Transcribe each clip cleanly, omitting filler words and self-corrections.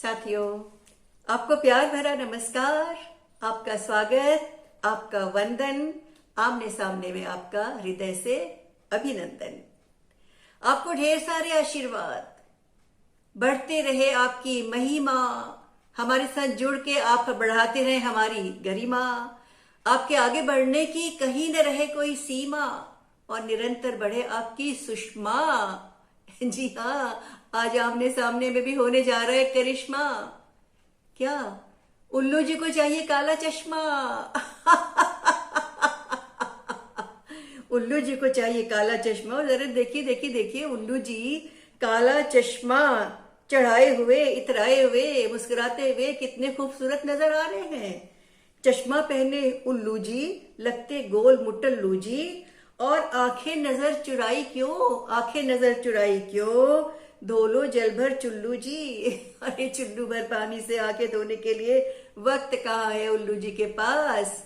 साथियों, आपको प्यार भरा नमस्कार, आपका स्वागत, आपका वंदन, आमने सामने में आपका हृदय से अभिनंदन। आपको ढेर सारे आशीर्वाद, बढ़ते रहे आपकी महिमा, हमारे साथ जुड़ के आप बढ़ाते रहे हमारी गरिमा, आपके आगे बढ़ने की कहीं न रहे कोई सीमा और निरंतर बढ़े आपकी सुषमा। जी हाँ, आज आमने सामने में भी होने जा रहा है करिश्मा। क्या उल्लू जी को चाहिए काला चश्मा? उल्लू जी को चाहिए काला चश्मा। और जरा देखिए देखिए देखिए, उल्लू जी काला चश्मा चढ़ाए हुए, इतराए हुए, मुस्कुराते हुए कितने खूबसूरत नजर आ रहे हैं। चश्मा पहने उल्लू जी लगते गोल मुटल्लू जी। और आंखें नजर चुराई क्यों, आंखें नजर चुराई क्यों, धो लो जल भर चुल्लू जी। अरे चुल्लू भर पानी से आंखें धोने के लिए वक्त कहाँ है उल्लू जी के पास।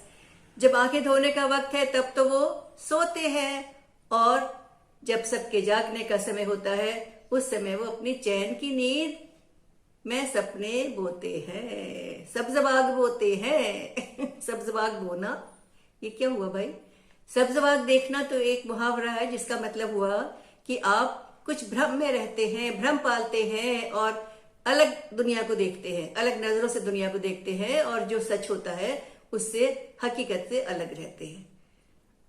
जब आंखें धोने का वक्त है तब तो वो सोते हैं, और जब सबके जागने का समय होता है उस समय वो अपनी चैन की नींद में सपने बोते हैं, सब्ज बाग बोते हैं। सब्ज बाग बोना, ये क्या हुआ भाई? सब्ज बाग देखना तो एक मुहावरा है जिसका मतलब हुआ कि आप कुछ भ्रम में रहते हैं, भ्रम पालते हैं और अलग दुनिया को देखते हैं, अलग नजरों से दुनिया को देखते हैं, और जो सच होता है उससे हकीकत से अलग रहते हैं।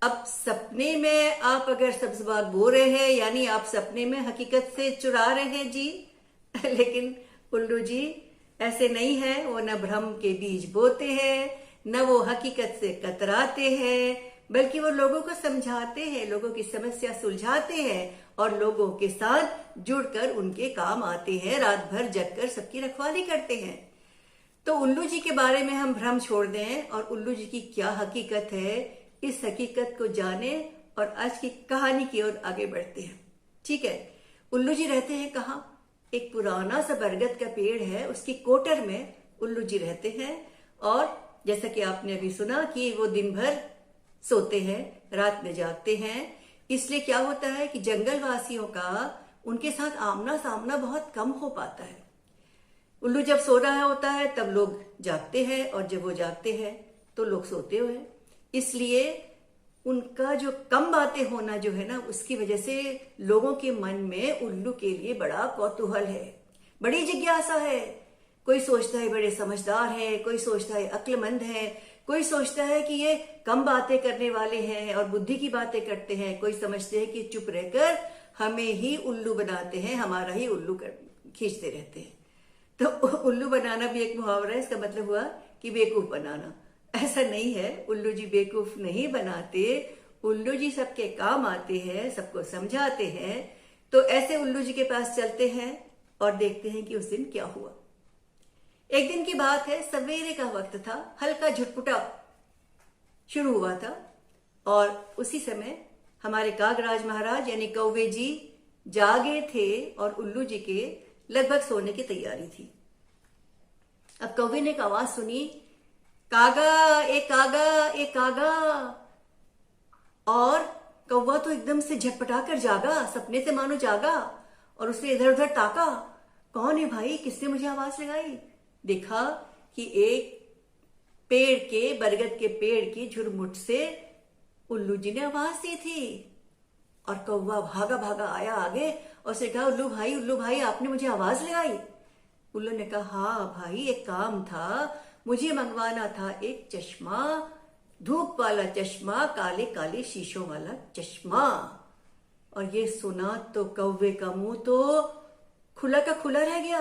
अब सपने में आप अगर सब्ज बाग बो रहे हैं, यानी आप सपने में हकीकत से चुरा रहे हैं जी। लेकिन उल्लू जी ऐसे नहीं है, वो न भ्रम के बीज बोते हैं, न वो हकीकत से कतराते हैं, बल्कि वो लोगों को समझाते हैं, लोगों की समस्या सुलझाते हैं और लोगों के साथ जुड़कर उनके काम आते हैं, रात भर जगकर सबकी रखवाली करते हैं। तो उल्लू जी के बारे में हम भ्रम छोड़ दें और उल्लू जी की क्या हकीकत है, इस हकीकत को जाने और आज की कहानी की ओर आगे बढ़ते हैं। ठीक है, उल्लू जी रहते हैं कहाँ? एक पुराना सा बरगद का पेड़ है, उसकी कोटर में उल्लू जी रहते हैं। और जैसा कि आपने अभी सुना कि वो दिन भर सोते हैं, रात में जागते हैं। इसलिए क्या होता है कि जंगल वासियों का उनके साथ आमना सामना बहुत कम हो पाता है। उल्लू जब सो रहा होता है तब लोग जागते हैं, और जब वो जागते हैं तो लोग सोते हुए हैं। इसलिए उनका जो कम बातें होना जो है ना, उसकी वजह से लोगों के मन में उल्लू के लिए बड़ा कौतूहल है, बड़ी जिज्ञासा है। कोई सोचता है बड़े समझदार है, कोई सोचता है अक्लमंद है, कोई सोचता है कि ये कम बातें करने वाले हैं और बुद्धि की बातें करते हैं, कोई समझते हैं कि चुप रहकर हमें ही उल्लू बनाते हैं, हमारा ही उल्लू खींचते रहते हैं। तो उल्लू बनाना भी एक मुहावरा है, इसका मतलब हुआ कि बेवकूफ बनाना। ऐसा नहीं है, उल्लू जी बेवकूफ नहीं बनाते, उल्लू जी सबके काम आते हैं, सबको समझाते हैं। तो ऐसे उल्लू जी के पास चलते हैं और देखते हैं कि उस दिन क्या हुआ। एक दिन की बात है, सवेरे का वक्त था, हल्का झुटपुटा शुरू हुआ था, और उसी समय हमारे कागराज महाराज यानी कौवे जी जागे थे और उल्लू जी के लगभग सोने की तैयारी थी। अब कौवे ने एक आवाज सुनी, कागा ए कागा ए कागा। और कौवा तो एकदम से झटपटाकर जागा, सपने से मानो जागा, और उसने इधर उधर ताका, कौन है भाई, किसने मुझे आवाज लगाई? देखा कि एक पेड़ के, बरगद के पेड़ की झुरमुट से उल्लू जी ने आवाज दी थी। और कौवा भागा भागा आया आगे और उसने कहा, उल्लू भाई आपने मुझे आवाज लगाई? उल्लू ने कहा, हाँ भाई, एक काम था, मुझे मंगवाना था एक चश्मा, धूप वाला चश्मा, काले काले शीशों वाला चश्मा। और ये सुना तो कौवे का मुंह तो खुला का खुला रह गया,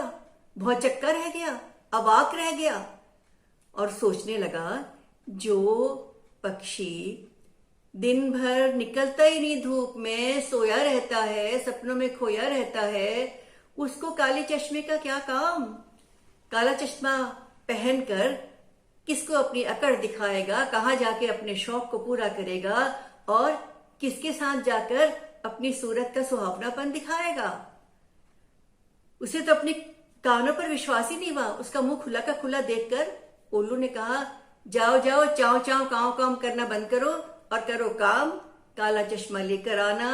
भौचक्का रह गया, अवाक रह गया, और सोचने लगा, जो पक्षी दिन भर निकलता ही नहीं धूप में, सोया रहता है, सपनों में खोया रहता है, उसको काले चश्मे का क्या काम? काला चश्मा पहनकर किसको अपनी अकड़ दिखाएगा, कहाँ जाके अपने शौक को पूरा करेगा, और किसके साथ जाकर अपनी सूरत का सुहावनापन दिखाएगा? उसे तो अपने कानों पर विश्वास ही नहीं हुआ। उसका मुंह खुला का खुला देखकर उल्लू ने कहा, जाओ जाओ, चाव चाव काव काम करना बंद करो और करो काम, काला चश्मा लेकर आना,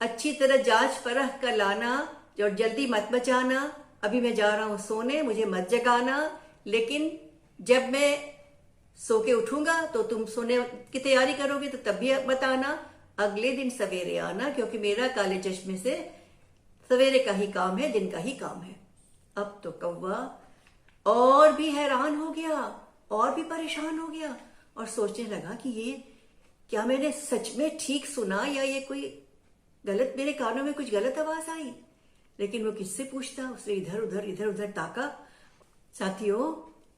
अच्छी तरह जांच परख कर लाना, और जल्दी मत बचाना, अभी मैं जा रहा हूं सोने, मुझे मत जगाना, लेकिन जब मैं सो के उठूंगा तो तुम सोने की तैयारी करोगे तो तब भी मत आना, अगले दिन सवेरे आना, क्योंकि मेरा काले चश्मे से सवेरे का ही काम है, दिन का ही काम है। अब तो कौवा और भी हैरान हो गया और भी परेशान हो गया और सोचने लगा कि ये क्या मैंने सच में ठीक सुना या ये कोई गलत, मेरे कानों में कुछ गलत आवाज आई। लेकिन वो किससे पूछता, उसने इधर उधर ताका। साथियों,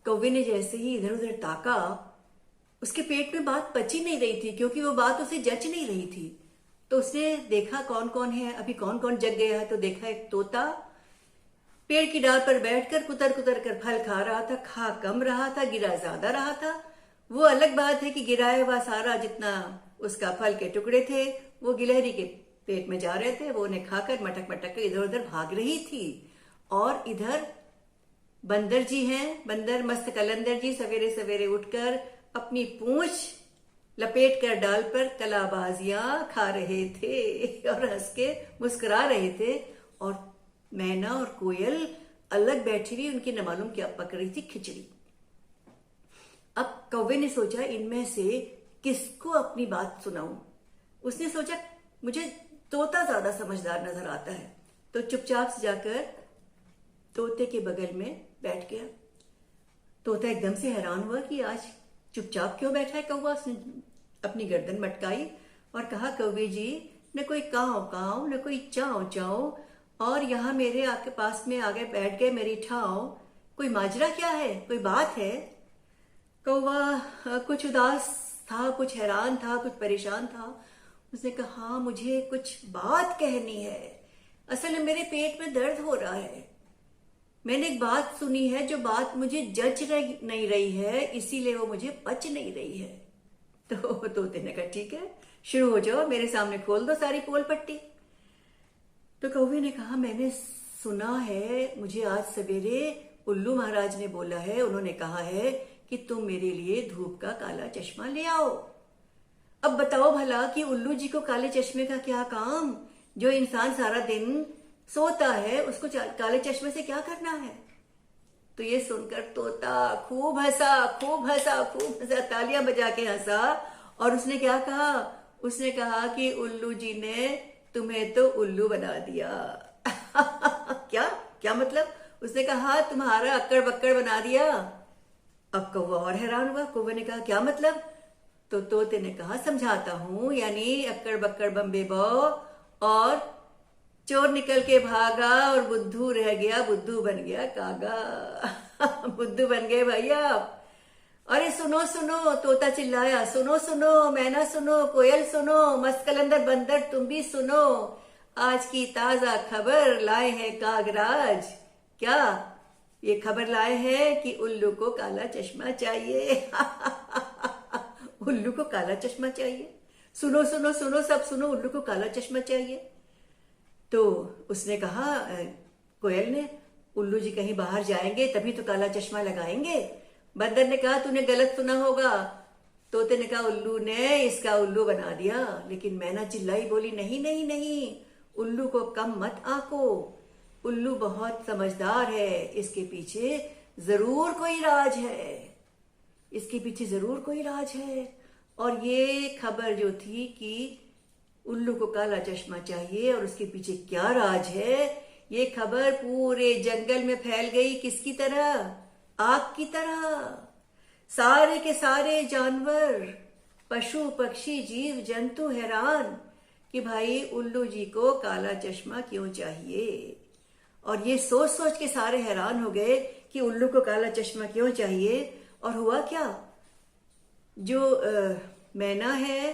कौवे ने जैसे ही इधर उधर ताका, उसके पेट में बात पच ही नहीं रही थी, क्योंकि वो बात उसे जच नहीं रही थी। तो उसने देखा कौन कौन है, अभी कौन कौन जग गया है। तो देखा एक तोता पेड़ की डाल पर बैठकर कुतर कुतर कर फल खा रहा था। खा कम रहा था, गिरा ज्यादा रहा था। वो अलग बात है कि गिराया हुआ सारा जितना उसका फल के टुकड़े थे वो गिलहरी के पेट में जा रहे थे। वो उन्हें खाकर मटक मटक कर इधर उधर भाग रही थी। और इधर बंदर जी हैं, बंदर मस्त कलंदर जी सवेरे सवेरे उठकर अपनी पूंछ लपेट कर डाल पर कलाबाजियां खा रहे थे और हंस के मुस्कुरा रहे थे। और मैना और कोयल अलग बैठी हुई उनकी न मालूम क्या पक रही थी, खिचड़ी। अब कौवे ने सोचा इनमें से किसको अपनी बात सुनाऊं। उसने सोचा मुझे तोता ज्यादा समझदार नजर आता है, तो चुपचाप से जाकर तोते के बगल में बैठ गया। तोता एकदम से हैरान हुआ कि आज चुपचाप क्यों बैठा है कौवा। उसने अपनी गर्दन मटकाई और कहा, कौवे जी, न कोई काव काव न कोई चाव चाव, और यहाँ मेरे आपके पास में आगे बैठ गए मेरी ठाव, कोई माजरा क्या है, कोई बात है। कौवा कुछ उदास था, कुछ हैरान था, कुछ परेशान था। उसने कहा, हाँ मुझे कुछ बात कहनी है, असल में मेरे पेट में दर्द हो रहा है। मैंने एक बात सुनी है जो बात मुझे जच नहीं रही है, इसीलिए वो मुझे पच नहीं रही है। तो तोते ने कहा, ठीक है शुरू हो जाओ, मेरे सामने खोल दो सारी पोल पट्टी। तो कौवे ने कहा, मैंने सुना है, मुझे आज सवेरे उल्लू महाराज ने बोला है, उन्होंने कहा है कि तुम मेरे लिए धूप का काला चश्मा ले आओ। अब बताओ भला कि उल्लू जी को काले चश्मे का क्या काम, जो इंसान सारा दिन सोता है उसको काले चश्मे से क्या करना है। तो ये सुनकर तोता खूब हंसा, खूब हंसा, खूब हंसा, तालियां बजा के हंसा। और उसने क्या कहा, उसने कहा कि उल्लू जी ने तुम्हें तो उल्लू बना दिया। क्या क्या मतलब। उसने कहा, हाँ तुम्हारा अक्कड़ बक्कड़ बना दिया। अब कौवा और हैरान हुआ। कौवे ने कहा, क्या मतलब। तो तोते ने कहा, समझाता हूं, यानी अक्कड़ बक्कड़ बम्बे बो, और चोर निकल के भागा और बुद्धू रह गया, बुद्धू बन गया कागा। बुद्धू बन गए भैया। अरे सुनो सुनो, तोता चिल्लाया, सुनो सुनो, मैना सुनो, कोयल सुनो, मस्त कलंदर बंदर तुम भी सुनो, आज की ताजा खबर लाए हैं कागराज। क्या ये खबर लाए हैं कि उल्लू को काला चश्मा चाहिए। उल्लू को काला चश्मा चाहिए, सुनो सुनो सुनो, सब सुनो, उल्लू को काला चश्मा चाहिए। तो उसने कहा, कोयल ने, उल्लू जी कहीं बाहर जाएंगे तभी तो काला चश्मा लगाएंगे। बंदर ने कहा, तूने गलत सुना होगा। तोते ने कहा, उल्लू ने इसका उल्लू बना दिया। लेकिन मैना चिल्लाई, बोली, नहीं नहीं नहीं, उल्लू को कम मत आको, उल्लू बहुत समझदार है, इसके पीछे जरूर कोई राज है, इसके पीछे जरूर कोई राज है। और ये खबर जो थी कि उल्लू को काला चश्मा चाहिए और उसके पीछे क्या राज है, ये खबर पूरे जंगल में फैल गई। किसकी तरह, आग की तरह। सारे के सारे जानवर, पशु पक्षी जीव जंतु हैरान कि भाई उल्लू जी को काला चश्मा क्यों चाहिए। और ये सोच सोच के सारे हैरान हो गए कि उल्लू को काला चश्मा क्यों चाहिए। और हुआ क्या, जो मैना है,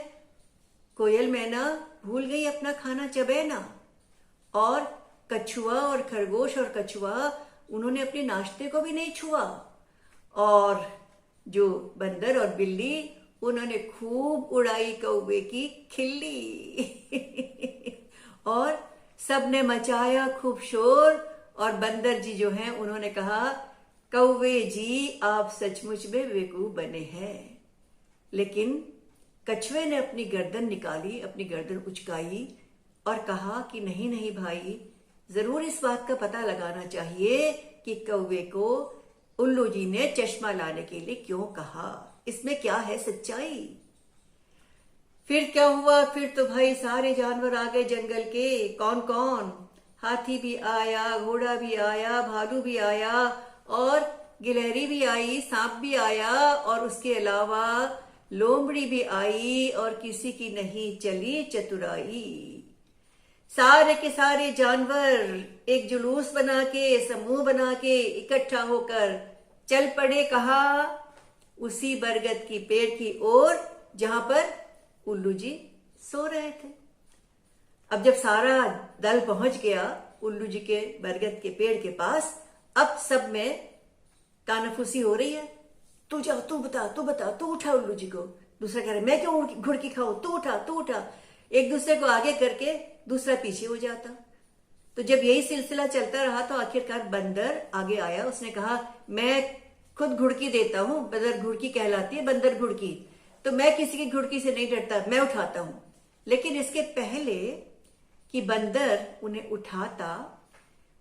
कोयल मैना भूल गई अपना खाना चबैना, और कछुआ और खरगोश और कछुआ उन्होंने अपने नाश्ते को भी नहीं छुआ। और जो बंदर और बिल्ली, उन्होंने खूब उड़ाई कौवे की खिल्ली। और सबने मचाया खूब शोर। और बंदर जी जो हैं उन्होंने कहा, कौवे जी आप सचमुच में बेवकूफ बने हैं। लेकिन कछुए ने अपनी गर्दन निकाली, अपनी गर्दन उचकाई और कहा कि नहीं नहीं भाई, जरूर इस बात का पता लगाना चाहिए कि कौवे को उल्लू जी ने चश्मा लाने के लिए क्यों कहा, इसमें क्या है सच्चाई। फिर क्या हुआ, फिर तो भाई सारे जानवर आ गए जंगल के। कौन कौन? हाथी भी आया, घोड़ा भी आया, भालू भी आया, और गिलहरी भी आई, सांप भी आया, और उसके अलावा लोमड़ी भी आई, और किसी की नहीं चली चतुराई। सारे के सारे जानवर एक जुलूस बना के, समूह बना के इकट्ठा होकर चल पड़े। कहा? उसी बरगद की पेड़ की ओर जहां पर उल्लू जी सो रहे थे। अब जब सारा दल पहुंच गया उल्लू जी के बरगद के पेड़ के पास, अब सब में कानाफूसी हो रही है। तू जा, तू बता, तू बता, तू उठा उल्लू जी को। दूसरा कह रहा है मैं क्यों घुड़की खाऊं, तू उठा, तू उठा। एक दूसरे को आगे करके दूसरा पीछे हो जाता। तो जब यही सिलसिला चलता रहा तो आखिरकार बंदर आगे आया। उसने कहा मैं खुद घुड़की देता हूं, बंदर घुड़की कहलाती है, बंदर घुड़की, तो मैं किसी की घुड़की से नहीं डरता, मैं उठाता हूं। लेकिन इसके पहले कि बंदर उन्हें उठाता,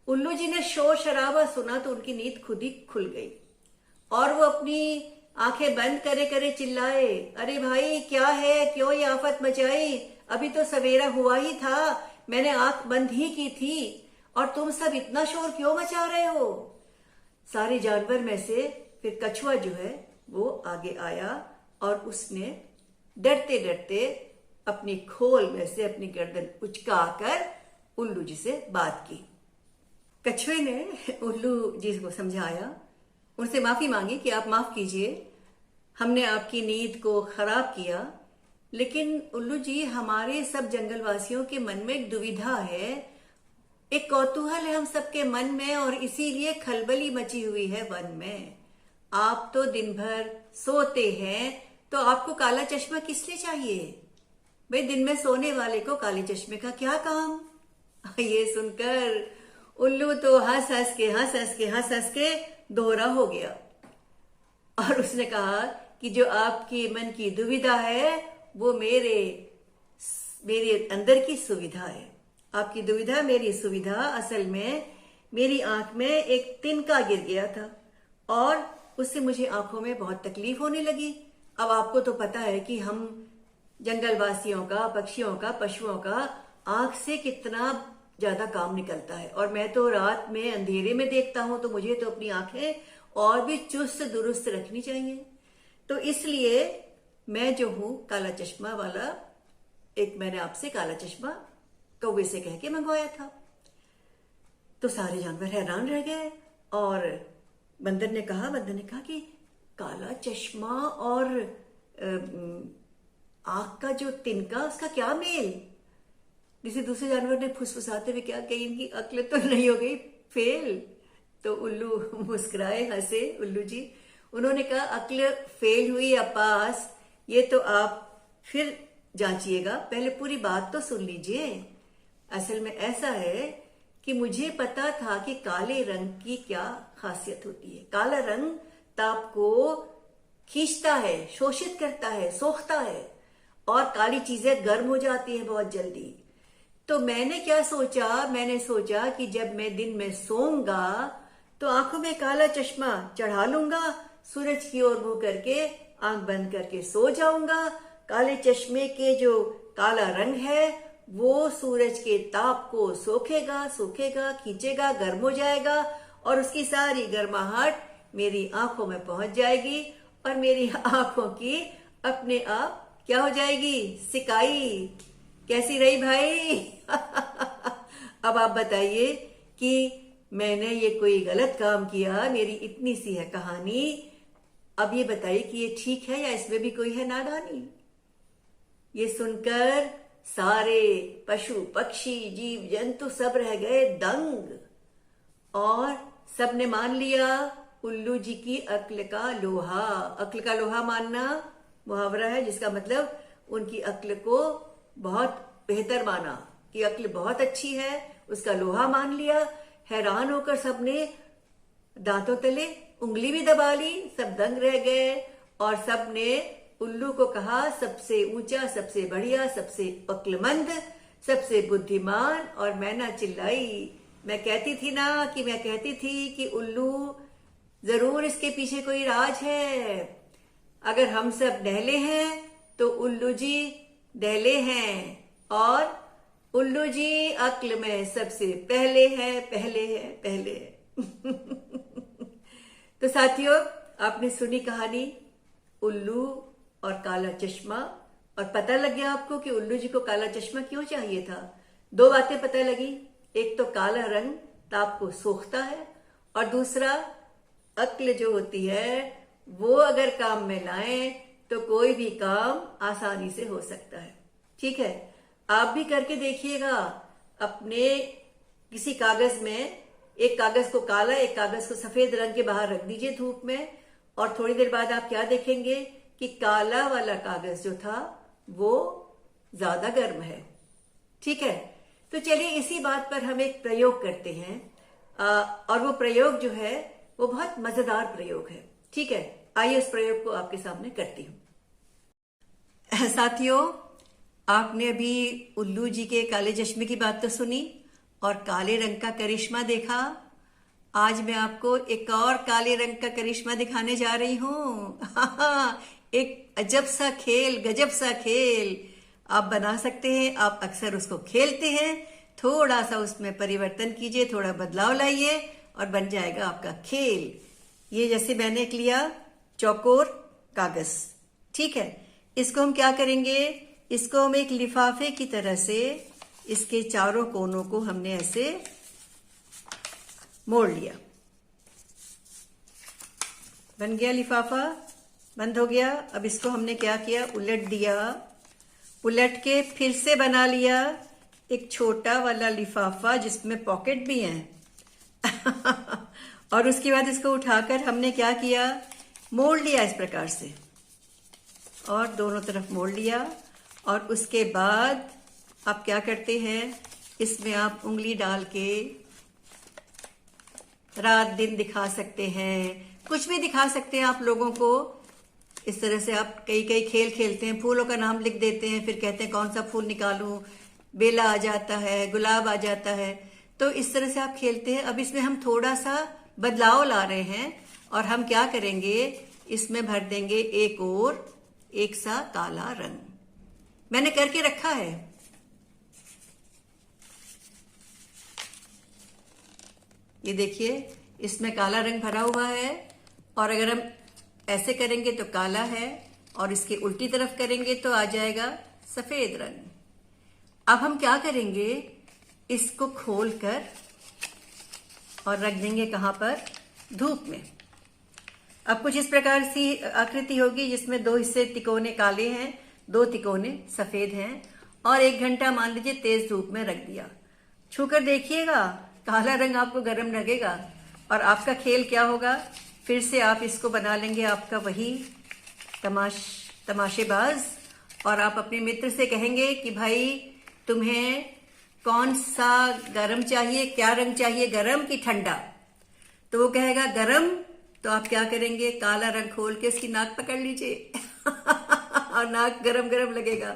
उल्लू जी ने शोर शराबा सुना तो उनकी नींद खुद ही खुल गई और वो अपनी आंखें बंद करे करे चिल्लाए, अरे भाई क्या है, क्यों ये आफत मचाई, अभी तो सवेरा हुआ ही था, मैंने आंख बंद ही की थी और तुम सब इतना शोर क्यों मचा रहे हो। सारे जानवर में से फिर कछुआ जो है वो आगे आया और उसने डरते डरते अपनी खोल में से अपनी गर्दन उचकाकर उल्लू जी से बात की। कछुए ने उल्लू जी को समझाया, उनसे माफी मांगी कि आप माफ कीजिए, हमने आपकी नींद को खराब किया। लेकिन उल्लू जी, हमारे सब जंगलवासियों के मन में एक दुविधा है, एक कौतूहल है हम सबके मन में, और इसीलिए खलबली मची हुई है वन में। आप तो दिन भर सोते हैं, तो आपको काला चश्मा किस लिए चाहिए? भाई दिन में सोने वाले को काले चश्मे का क्या काम? ये सुनकर उल्लू तो हंस हंस के दोहरा हो गया और उसने कहा कि जो आपके मन की दुविधा है वो मेरे अंदर की सुविधा है। आपकी दुविधा मेरी सुविधा। असल में मेरी आंख में एक तिनका गिर गया था और उससे मुझे आंखों में बहुत तकलीफ होने लगी। अब आपको तो पता है कि हम जंगलवासियों का, पक्षियों का, पशुओं का आंख से कितना ज्यादा काम निकलता है, और मैं तो रात में अंधेरे में देखता हूं, तो मुझे तो अपनी आंखें और भी चुस्त दुरुस्त रखनी चाहिए। तो इसलिए मैं जो हूं काला चश्मा वाला, एक मैंने आपसे काला चश्मा कौवे से कह के मंगवाया था। तो सारे जानवर हैरान रह गए और बंदर ने कहा कि काला चश्मा और आंख का जो तिनका, उसका क्या मेल? जिसे दूसरे जानवर ने फुसफुसाते हुए क्या कही, इनकी अक्ल तो नहीं हो गई फेल? तो उल्लू मुस्कुराए, हंसे उल्लू जी। उन्होंने कहा अक्ल फेल हुई या पास, ये तो आप फिर जांचिएगा, पहले पूरी बात तो सुन लीजिए। असल में ऐसा है कि मुझे पता था कि काले रंग की क्या खासियत होती है। काला रंग ताप को खींचता है, शोषित करता है, सोखता है, और काली चीजें गर्म हो जाती है बहुत जल्दी। तो मैंने क्या सोचा, मैंने सोचा कि जब मैं दिन में सोऊंगा तो आंखों में काला चश्मा चढ़ा लूंगा, सूरज की ओर मुंह करके आंख बंद करके सो जाऊंगा। काले चश्मे के जो काला रंग है वो सूरज के ताप को सोखेगा, खींचेगा, गर्म हो जाएगा, और उसकी सारी गर्माहट मेरी आंखों में पहुंच जाएगी और मेरी आंखों की अपने आप क्या हो जाएगी, सिकाई। कैसी रही भाई? अब आप बताइए कि मैंने ये कोई गलत काम किया, मेरी इतनी सी है कहानी। अब ये बताइए कि ये ठीक है या इसमें भी कोई है नादानी? ये सुनकर सारे पशु पक्षी जीव जंतु सब रह गए दंग और सबने मान लिया उल्लू जी की अक्ल का लोहा। अक्ल का लोहा मानना मुहावरा है जिसका मतलब उनकी अक्ल को बहुत बेहतर माना कि अक्ल बहुत अच्छी है, उसका लोहा मान लिया। हैरान होकर सबने दांतों तले उंगली भी दबा ली, सब दंग रह गए और सबने उल्लू को कहा सबसे ऊंचा, सबसे बढ़िया, सबसे अक्लमंद, सबसे बुद्धिमान। और मैना चिल्लाई मैं कहती थी कि उल्लू जरूर इसके पीछे कोई राज है। अगर हम सब डहले हैं तो उल्लू जी दहले हैं, और उल्लू जी अक्ल में सबसे पहले हैं, पहले हैं, पहले हैं। तो साथियों, आपने सुनी कहानी उल्लू और काला चश्मा, और पता लग गया आपको कि उल्लू जी को काला चश्मा क्यों चाहिए था। दो बातें पता लगी, एक तो काला रंग ताप को सोखता है, और दूसरा अक्ल जो होती है वो अगर काम में लाएं तो कोई भी काम आसानी से हो सकता है। ठीक है, आप भी करके देखिएगा। अपने किसी कागज में एक कागज को काला, एक कागज को सफेद रंग के बाहर रख दीजिए धूप में, और थोड़ी देर बाद आप क्या देखेंगे कि काला वाला कागज जो था वो ज्यादा गर्म है। ठीक है, तो चलिए इसी बात पर हम एक प्रयोग करते हैं, और वो प्रयोग जो है वो बहुत मजेदार प्रयोग है। ठीक है, आइए उस प्रयोग को आपके सामने करती हूं। साथियों, आपने अभी उल्लू जी के काले चश्मे की बात तो सुनी और काले रंग का करिश्मा देखा। आज मैं आपको एक और काले रंग का करिश्मा दिखाने जा रही हूं। एक अजब सा खेल, गजब सा खेल आप बना सकते हैं। आप अक्सर उसको खेलते हैं, थोड़ा सा उसमें परिवर्तन कीजिए, थोड़ा बदलाव लाइए और बन जाएगा आपका खेल। ये जैसे मैंने एक लिया चौकोर कागज। ठीक है, इसको हम क्या करेंगे, इसको हम एक लिफाफे की तरह से इसके चारों कोनों को हमने ऐसे मोड़ लिया। बन गया लिफाफा, बंद हो गया। अब इसको हमने क्या किया, उलट दिया, उलट के फिर से बना लिया एक छोटा वाला लिफाफा जिसमें पॉकेट भी है। और उसके बाद इसको उठाकर हमने क्या किया, मोड़ लिया इस प्रकार से, और दोनों तरफ मोड़ लिया। और उसके बाद आप क्या करते हैं, इसमें आप उंगली डाल के रात दिन दिखा सकते हैं, कुछ भी दिखा सकते हैं आप लोगों को। इस तरह से आप कई कई खेल खेलते हैं, फूलों का नाम लिख देते हैं, फिर कहते हैं कौन सा फूल निकालूं, बेला आ जाता है, गुलाब आ जाता है। तो इस तरह से आप खेलते हैं। अब इसमें हम थोड़ा सा बदलाव ला रहे हैं, और हम क्या करेंगे, इसमें भर देंगे एक और एक सा काला रंग। मैंने करके रखा है। ये देखिए, इसमें काला रंग भरा हुआ है, और अगर हम ऐसे करेंगे तो काला है, और इसके उल्टी तरफ करेंगे तो आ जाएगा सफेद रंग। अब हम क्या करेंगे, इसको खोलकर और रख देंगे कहां पर, धूप में। अब कुछ इस प्रकार सी आकृति होगी जिसमें दो हिस्से तिकोने काले हैं, दो तिकोने सफेद हैं, और 1 घंटा मान लीजिए तेज धूप में रख दिया। छूकर देखिएगा, काला रंग आपको गर्म लगेगा, और आपका खेल क्या होगा, फिर से आप इसको बना लेंगे आपका वही तमाशेबाज, और आप अपने मित्र से कहेंगे कि भाई तुम्हें कौन सा गरम चाहिए, क्या रंग चाहिए, गरम कि ठंडा। तो वो कहेगा गरम, तो आप क्या करेंगे, काला रंग खोल के उसकी नाक पकड़ लीजिए। और नाक गरम गरम लगेगा।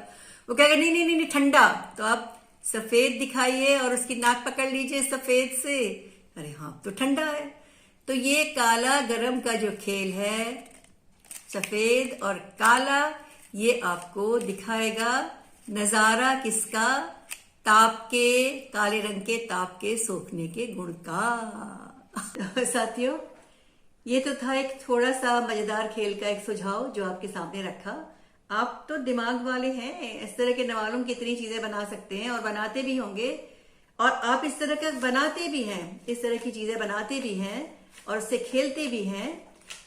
वो कहेगा नहीं नहीं नहीं, नहीं ठंडा, तो आप सफेद दिखाइए और उसकी नाक पकड़ लीजिए सफेद से। अरे हाँ, तो ठंडा है। तो ये काला गरम का जो खेल है, सफेद और काला, ये आपको दिखाएगा नजारा किसका, ताप के, काले रंग के ताप के सोखने के गुण का। साथियों, ये तो था एक थोड़ा सा मजेदार खेल का एक सुझाव जो आपके सामने रखा। आप तो दिमाग वाले हैं, इस तरह के न मालूम कितनी चीजें बना सकते हैं, और बनाते भी होंगे, और आप इस तरह का बनाते भी हैं, इस तरह की चीजें बनाते भी हैं और उससे खेलते भी हैं।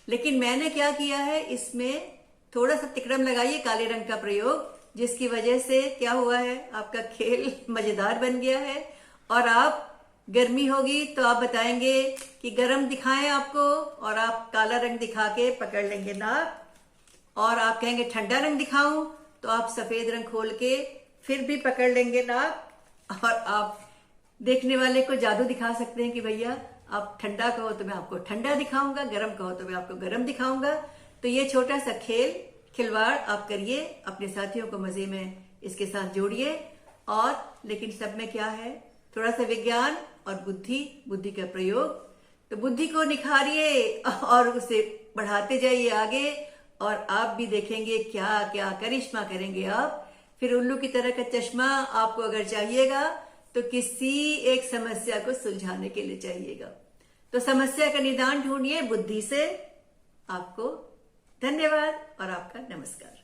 लेकिन मैंने क्या किया है, इसमें थोड़ा सा तिकड़म लगाइए काले रंग का प्रयोग, जिसकी वजह से क्या हुआ है, आपका खेल मजेदार बन गया है। और आप गर्मी होगी तो आप बताएंगे कि गरम दिखाएं आपको, और आप काला रंग दिखा के पकड़ लेंगे नाक, और आप कहेंगे ठंडा रंग दिखाऊं, तो आप सफेद रंग खोल के फिर भी पकड़ लेंगे नाक, और आप देखने वाले को जादू दिखा सकते हैं कि भैया आप ठंडा कहो तो मैं आपको ठंडा दिखाऊंगा, गरम कहो तो मैं आपको गरम दिखाऊंगा। तो ये छोटा सा खिलवाड़ आप करिए, अपने साथियों को मजे में इसके साथ जोड़िए। और लेकिन सब में क्या है, थोड़ा सा विज्ञान और बुद्धि का प्रयोग। तो बुद्धि को निखारिए और उसे बढ़ाते जाइए आगे, और आप भी देखेंगे क्या क्या करिश्मा करेंगे आप। फिर उल्लू की तरह का चश्मा आपको अगर चाहिएगा तो किसी एक समस्या को सुलझाने के लिए चाहिएगा। तो समस्या का निदान ढूंढिए बुद्धि से। आपको धन्यवाद और आपका नमस्कार।